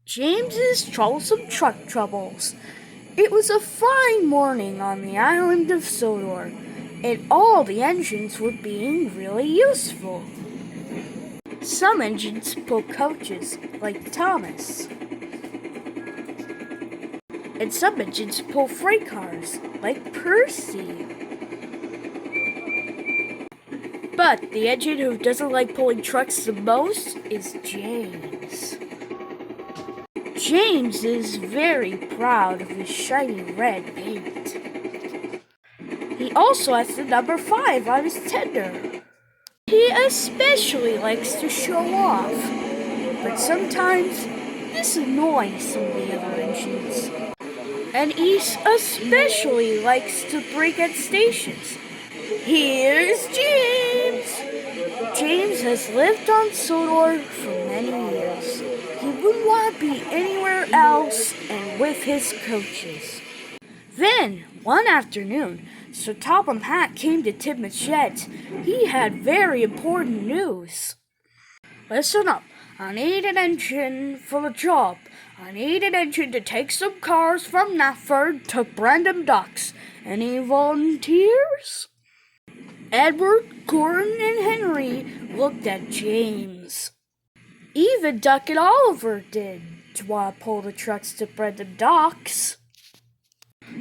James's Troublesome Truck Troubles. It was a fine morning on the island of Sodor, and all the engines were being really useful. Some engines pulled coaches, like Thomas, and some engines pull freight cars, like Percy. But the engine who doesn't like pulling trucks the most is James. James is very proud of his shiny red paint. He also has the number 5 on his tender. He especially likes to show off, but sometimes this annoys some of the other engines. And he especially likes to brake at stations. Here's James! James has lived on Sodor for many years. He wouldn't want to be anywhere else and with his coaches. Then, one afternoon, Sir Topham Hatt came to Tidman's shed. He had very important news. Listen up. I need an engine for the job. I need an engine to take some cars from Nafford to Brandon Docks. Any volunteers? Edward, Gordon, and Henry looked at James. Even Duck and Oliver did want to pull the trucks to Brandon Docks.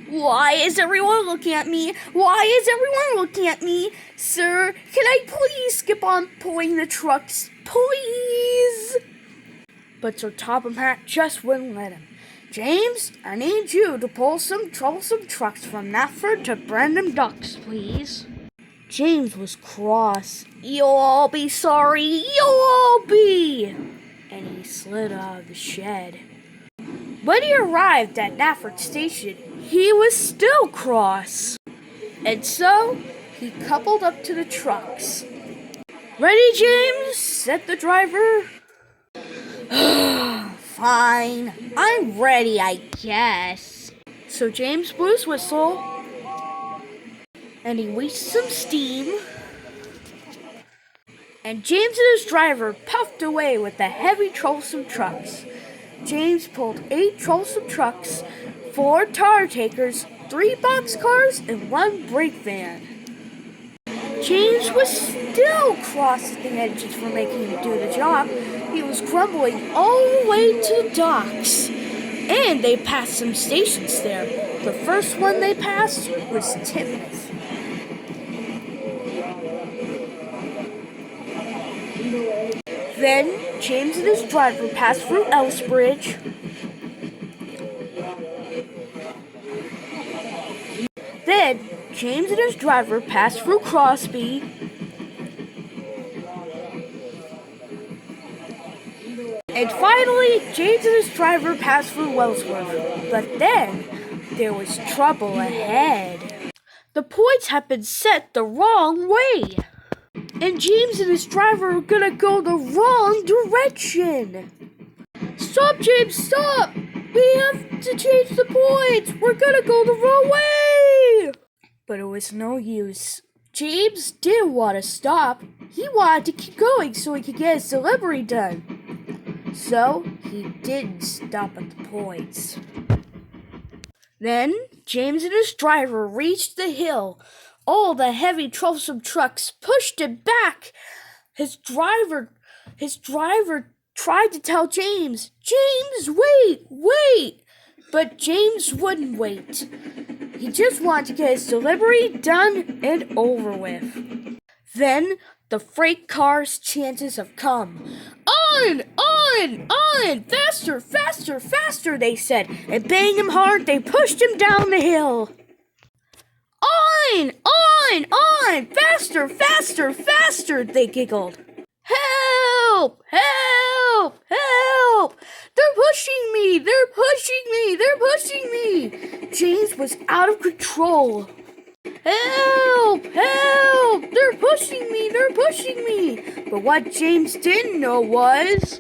Why is everyone looking at me? Why is everyone looking at me? Sir, can I please skip on pulling the trucks? Please? But Sir Topham Hatt just wouldn't let him. James, I need you to pull some troublesome trucks from Nafford to Brandon Docks, please. James was cross. You'll all be sorry. You'll all be. And he slid out of the shed. When he arrived at Nafford Station, he was still cross. And so, he coupled up to the trucks. Ready, James? Said the driver. Fine. I'm ready, I guess. So James blew his whistle, and he wheezed some steam, and James and his driver puffed away with the heavy troublesome trucks. James pulled 8 troublesome trucks, 4 tar takers, 3 boxcars, and 1 brake van. James was still cross at the engines for making him do the job. He was grumbling all the way to the docks, and they passed some stations there. The first one they passed was Tidman. Then, James and his driver passed through Elsbridge. Then, James and his driver passed through Crosby. And finally, James and his driver passed through Wellsworth. But then, there was trouble ahead. The points had been set the wrong way. And James and his driver were gonna go the wrong direction. Stop, James, stop! We have to change the points! We're gonna go the wrong way! But it was no use. James didn't want to stop. He wanted to keep going so he could get his delivery done. So, he didn't stop at the points. Then, James and his driver reached the hill. All the heavy troublesome trucks pushed him back. His driver tried to tell James, James, wait! But James wouldn't wait. He just wanted to get his delivery done and over with. Then the freight car's chances have come. On! Faster, they said, and banging him hard, they pushed him down the hill. On! Faster, they giggled. Help! They're pushing me! James was out of control. Help! They're pushing me! But what James didn't know was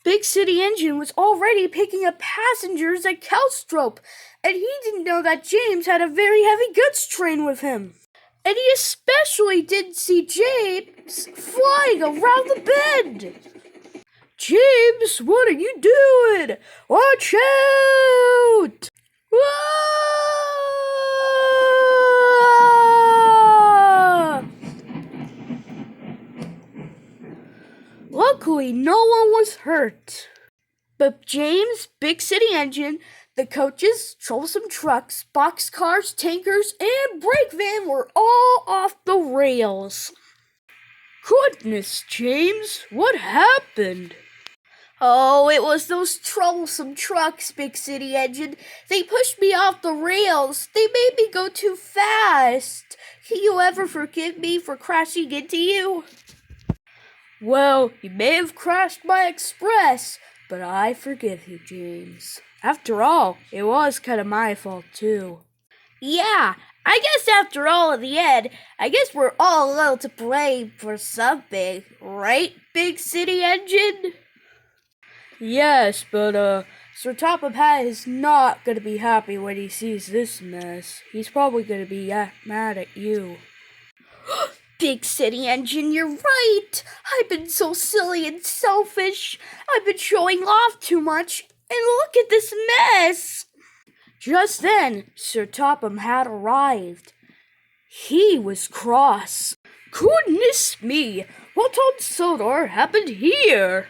Big City Engine was already picking up passengers at Kelstrop, and he didn't know that James had a very heavy goods train with him. And he especially didn't see James flying around the bend. James, what are you doing? Watch out! Ah! Luckily, no one was hurt. But James, Big City Engine, the coaches, Troublesome trucks, boxcars, tankers, and brake van were all off the rails. Goodness, James, what happened? Oh, it was those troublesome trucks, Big City Engine. They pushed me off the rails. They made me go too fast. Can you ever forgive me for crashing into you? Well, you may have crashed my express, but I forgive you, James. After all, it was kind of my fault, too. Yeah, I guess after all, in the end, I guess we're all a little to blame for something, right, Big City Engine? Yes, but, Sir Top of Hat is not gonna be happy when he sees this mess. He's probably gonna be mad at you. Big City Engine, you're right. I've been so silly and selfish. I've been showing off too much. And look at this mess. Just then, Sir Topham had arrived. He was cross. Goodness me, what on Sodor happened here?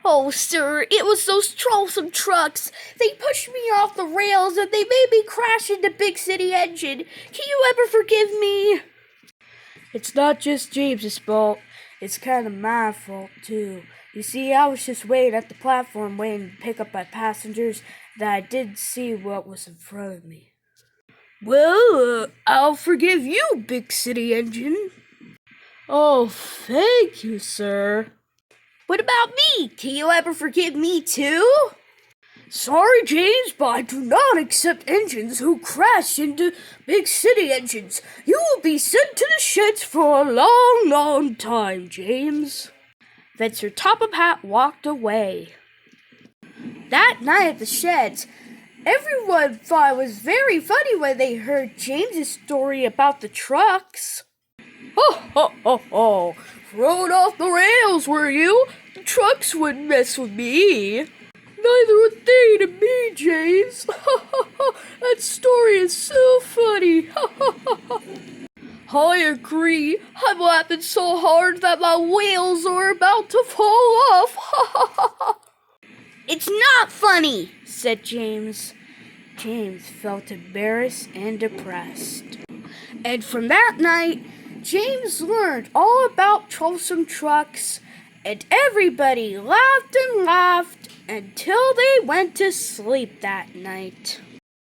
Oh, sir, it was those troublesome trucks. They pushed me off the rails and they made me crash into Big City Engine. Can you ever forgive me? It's not just James's fault. It's kind of my fault, too. You see, I was just waiting at the platform waiting to pick up my passengers that I didn't see what was in front of me. Well, I'll forgive you, Big City Engine. Oh, thank you, sir. What about me? Can you ever forgive me, too? Sorry, James, but I do not accept engines who crash into Big City Engines. You will be sent to the sheds for a long, long time, James. Then Sir Top of Hat walked away. That night at the sheds, everyone thought it was very funny when they heard James's story about the trucks. Ho, ho, ho, ho! Thrown off the rails, were you? The trucks wouldn't mess with me. Neither would they to me, James. That story is so funny. I agree. I'm laughing so hard that my wheels are about to fall off. It's not funny, said James. James felt embarrassed and depressed. And from that night, James learned all about troublesome trucks, and everybody laughed and laughed until they went to sleep that night.